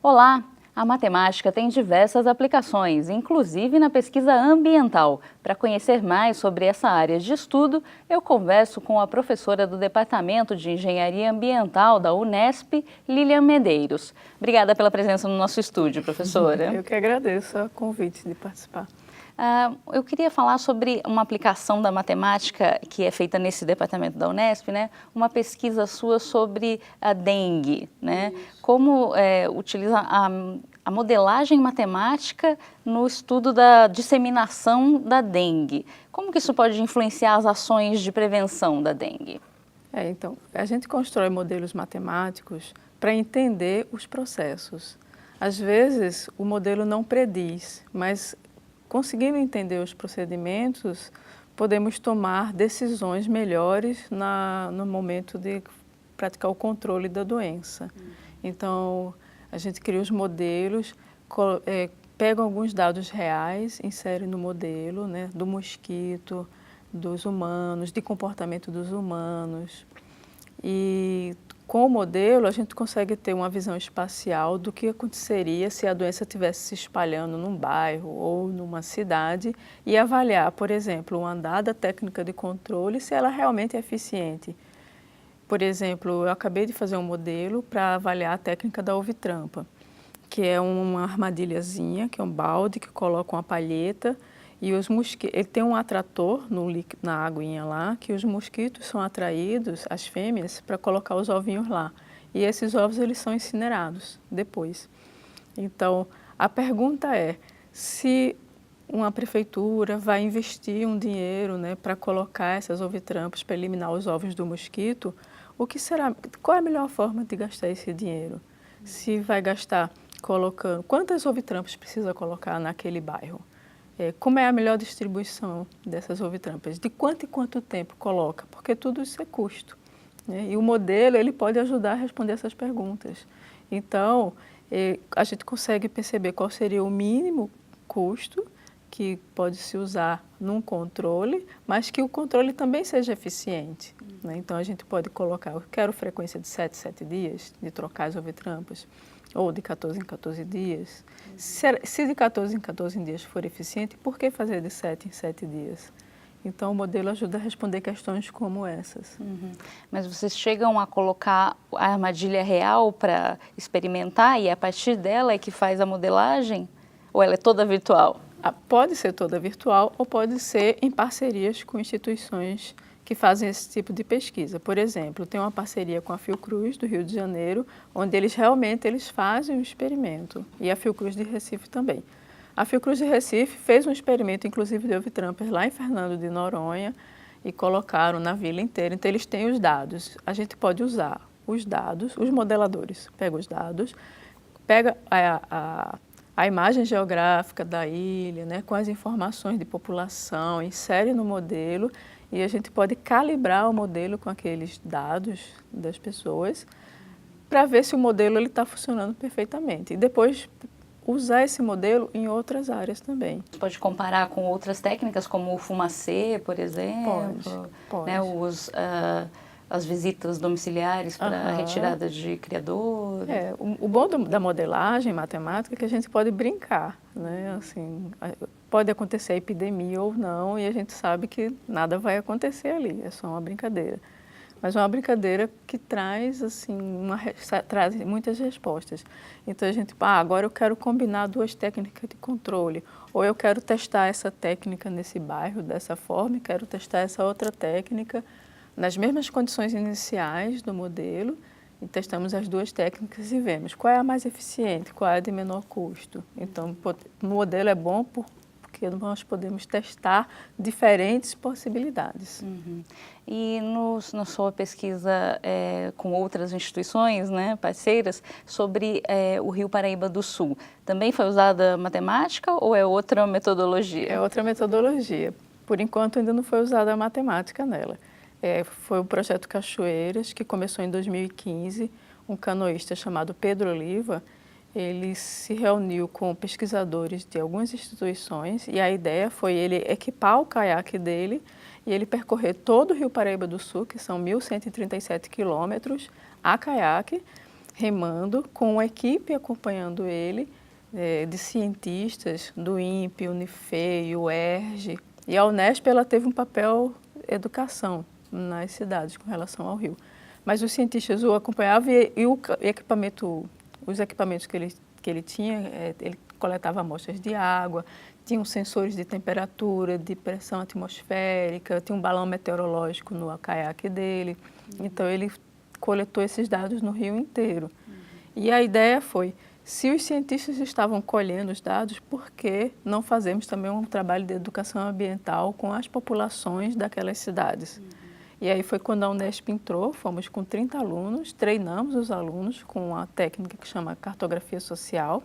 Olá! A matemática tem diversas aplicações, inclusive na pesquisa ambiental. Para conhecer mais sobre essa área de estudo, eu converso com a professora do Departamento de Engenharia Ambiental da Unesp, Lilian Medeiros. Obrigada pela presença no nosso estúdio, professora. Eu que agradeço o convite de participar. Eu queria falar sobre uma aplicação da matemática que é feita nesse departamento da Unesp, né? Uma pesquisa sua sobre a dengue, né? Como utiliza a modelagem matemática no estudo da disseminação da dengue. Como que isso pode influenciar as ações de prevenção da dengue? Então, a gente constrói modelos matemáticos para entender os processos. Às vezes, o modelo não prediz, mas conseguindo entender os procedimentos, podemos tomar decisões melhores no momento de praticar o controle da doença. Então, a gente cria os modelos, pega alguns dados reais, insere no modelo, né, do mosquito, dos humanos, de comportamento dos humanos. E com o modelo a gente consegue ter uma visão espacial do que aconteceria se a doença estivesse se espalhando num bairro ou numa cidade e avaliar, por exemplo, uma dada técnica de controle, se ela realmente é eficiente. Por exemplo, eu acabei de fazer um modelo para avaliar a técnica da ouvitrampa, que é uma armadilhazinha, que é um balde que coloca uma palheta e os mosquitos, ele tem um atrator na aguinha lá, que os mosquitos são atraídos, as fêmeas, para colocar os ovinhos lá. E esses ovos eles são incinerados depois. Então, a pergunta é, se uma prefeitura vai investir um dinheiro, né, para colocar essas ovitrampas, para eliminar os ovos do mosquito, qual é a melhor forma de gastar esse dinheiro? Se vai gastar colocando, quantas ovitrampas precisa colocar naquele bairro? Como é a melhor distribuição dessas ovitrampas? De quanto em quanto tempo coloca? Porque tudo isso é custo, né? E o modelo ele pode ajudar a responder essas perguntas. Então, a gente consegue perceber qual seria o mínimo custo que pode se usar num controle, mas que o controle também seja eficiente, né? Então, a gente pode colocar, eu quero frequência de 7 dias, de trocar as ovitrampas, ou de 14 em 14 dias. Se de 14 em 14 dias for eficiente, por que fazer de 7 em 7 dias? Então, o modelo ajuda a responder questões como essas. Mas vocês chegam a colocar a armadilha real para experimentar e a partir dela é que faz a modelagem? Ou ela é toda virtual? Pode ser toda virtual ou pode ser em parcerias com instituições que fazem esse tipo de pesquisa. Por exemplo, tem uma parceria com a Fiocruz do Rio de Janeiro, onde eles fazem um experimento, e a Fiocruz de Recife também. A Fiocruz de Recife fez um experimento, inclusive de ovitrampas, lá em Fernando de Noronha, e colocaram na vila inteira. Então, eles têm os dados. A gente pode usar os dados, os modeladores pegam os dados, pega a imagem geográfica da ilha, né, com as informações de população, insere no modelo e a gente pode calibrar o modelo com aqueles dados das pessoas para ver se o modelo está funcionando perfeitamente. E depois usar esse modelo em outras áreas também. Pode comparar com outras técnicas, como o fumacê, por exemplo? Pode. Né, as visitas domiciliares para retirada de criadores. O bom da modelagem matemática é que a gente pode brincar, né? Assim, pode acontecer a epidemia ou não e a gente sabe que nada vai acontecer ali, é só uma brincadeira. Mas é uma brincadeira que traz, assim, traz muitas respostas. Então a gente, agora eu quero combinar duas técnicas de controle, ou eu quero testar essa técnica nesse bairro dessa forma e quero testar essa outra técnica nas mesmas condições iniciais do modelo, e testamos as duas técnicas e vemos qual é a mais eficiente, qual é a de menor custo. Então, o modelo é bom porque nós podemos testar diferentes possibilidades. E na sua pesquisa com outras instituições, né, parceiras, sobre o Rio Paraíba do Sul, também foi usada matemática ou é outra metodologia? É outra metodologia. Por enquanto, ainda não foi usada a matemática nela. Foi o projeto Cachoeiras, que começou em 2015, um canoísta chamado Pedro Oliva, ele se reuniu com pesquisadores de algumas instituições e a ideia foi ele equipar o caiaque dele e ele percorrer todo o Rio Paraíba do Sul, que são 1.137 quilômetros, a caiaque, remando, com uma equipe acompanhando ele, de cientistas do INPE, Unifei, UERJ. E a Unesp ela teve um papel educação nas cidades com relação ao rio. Mas os cientistas o acompanhavam e os equipamentos que ele tinha, ele coletava amostras de água, tinha sensores de temperatura, de pressão atmosférica, tinha um balão meteorológico no caiaque dele. Então ele coletou esses dados no rio inteiro. E a ideia foi, se os cientistas estavam colhendo os dados, por que não fazemos também um trabalho de educação ambiental com as populações daquelas cidades? E aí foi quando a Unesp entrou, fomos com 30 alunos, treinamos os alunos com uma técnica que chama cartografia social.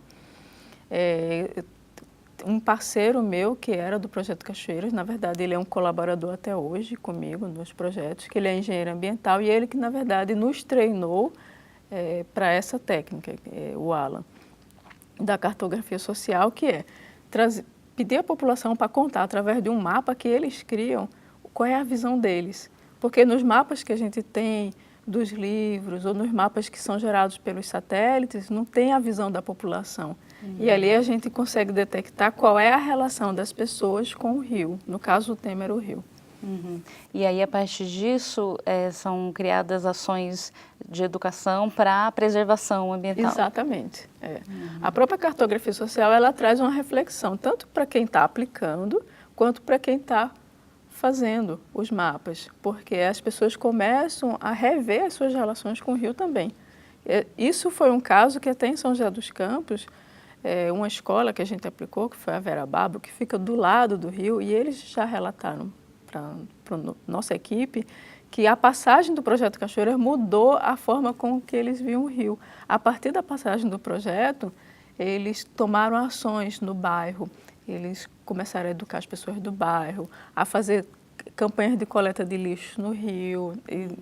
Um parceiro meu, que era do Projeto Cachoeiras, na verdade ele é um colaborador até hoje comigo nos projetos, que ele é engenheiro ambiental e ele que na verdade nos treinou para essa técnica, o Alan, da cartografia social, que é pedir à população para contar através de um mapa que eles criam qual é a visão deles. Porque nos mapas que a gente tem dos livros ou nos mapas que são gerados pelos satélites, não tem a visão da população. E ali a gente consegue detectar qual é a relação das pessoas com o rio. No caso, o tema era o rio. E aí, a partir disso, são criadas ações de educação para a preservação ambiental. Exatamente. A própria cartografia social, ela traz uma reflexão, tanto para quem está aplicando, quanto para quem está fazendo os mapas, porque as pessoas começam a rever as suas relações com o rio também. Isso foi um caso que até em São José dos Campos, uma escola que a gente aplicou, que foi a Vera Babo, que fica do lado do rio, e eles já relataram para a nossa equipe que a passagem do Projeto Cachoeiras mudou a forma com que eles viam o rio. A partir da passagem do projeto, eles tomaram ações no bairro, eles começaram a educar as pessoas do bairro, a fazer campanhas de coleta de lixo no rio.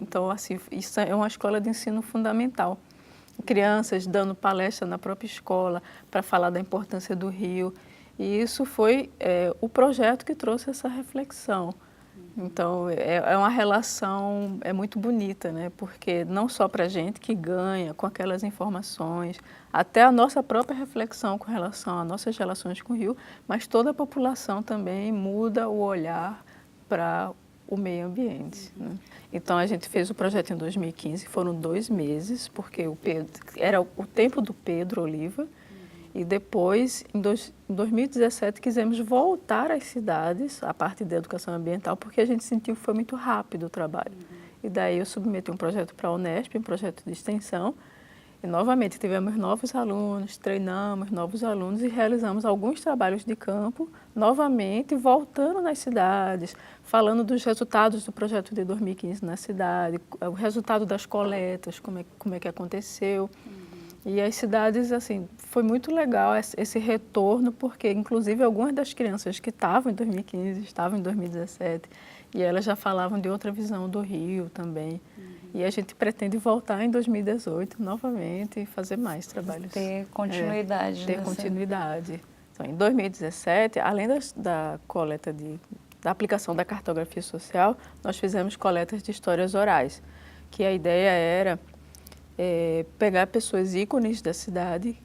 Então, assim, isso é uma escola de ensino fundamental. Crianças dando palestra na própria escola para falar da importância do rio. E isso foi o projeto que trouxe essa reflexão. Então, é uma relação muito bonita, né? Porque não só para a gente que ganha com aquelas informações, até a nossa própria reflexão com relação às nossas relações com o rio, mas toda a população também muda o olhar para o meio ambiente, né? Então, a gente fez o projeto em 2015, foram 2 meses, porque era o tempo do Pedro Oliva, e depois, em 2017, quisemos voltar às cidades, a parte de educação ambiental, porque a gente sentiu que foi muito rápido o trabalho. E daí eu submeti um projeto para a Unesp, um projeto de extensão, e novamente tivemos novos alunos, treinamos novos alunos e realizamos alguns trabalhos de campo, novamente voltando nas cidades, falando dos resultados do projeto de 2015 na cidade, o resultado das coletas, como é que aconteceu. E as cidades, assim, foi muito legal esse retorno, porque inclusive algumas das crianças que estavam em 2015, estavam em 2017, e elas já falavam de outra visão do Rio também. E a gente pretende voltar em 2018 novamente e fazer mais trabalhos. Ter continuidade. Ter continuidade. Então, em 2017, além da coleta da aplicação da cartografia social, nós fizemos coletas de histórias orais, que a ideia era pegar pessoas ícones da cidade,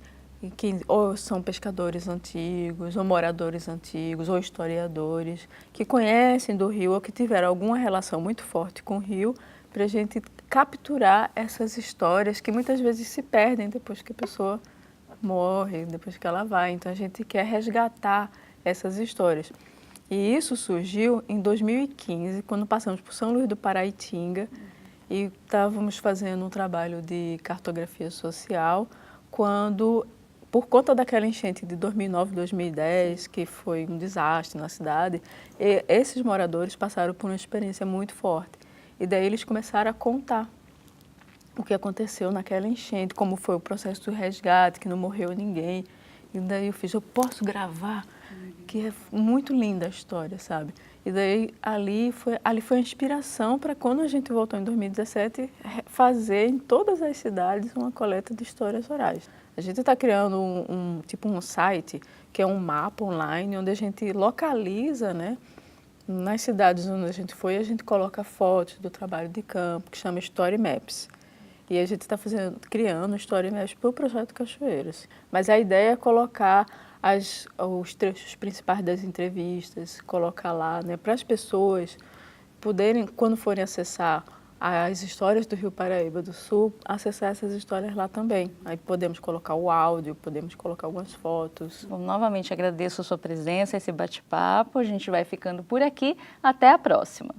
que ou são pescadores antigos, ou moradores antigos, ou historiadores, que conhecem do rio ou que tiveram alguma relação muito forte com o rio, para a gente capturar essas histórias que muitas vezes se perdem depois que a pessoa morre, depois que ela vai. Então, a gente quer resgatar essas histórias. E isso surgiu em 2015, quando passamos por São Luís do Paraitinga, e estávamos fazendo um trabalho de cartografia social, quando, por conta daquela enchente de 2009, 2010, que foi um desastre na cidade, esses moradores passaram por uma experiência muito forte. E daí eles começaram a contar o que aconteceu naquela enchente, como foi o processo do resgate, que não morreu ninguém. E daí eu posso gravar? Que é muito linda a história, sabe? E daí ali foi a inspiração para quando a gente voltou em 2017, fazer em todas as cidades uma coleta de histórias orais. A gente está criando um site, que é um mapa online, onde a gente localiza, né? Nas cidades onde a gente foi, a gente coloca fotos do trabalho de campo, que chama Story Maps. E a gente está criando História Inesp para o Projeto Cachoeiras. Mas a ideia é colocar os trechos principais das entrevistas, colocar lá, né, para as pessoas poderem, quando forem acessar as histórias do Rio Paraíba do Sul, acessar essas histórias lá também. Aí podemos colocar o áudio, podemos colocar algumas fotos. Bom, novamente agradeço a sua presença, esse bate-papo. A gente vai ficando por aqui. Até a próxima.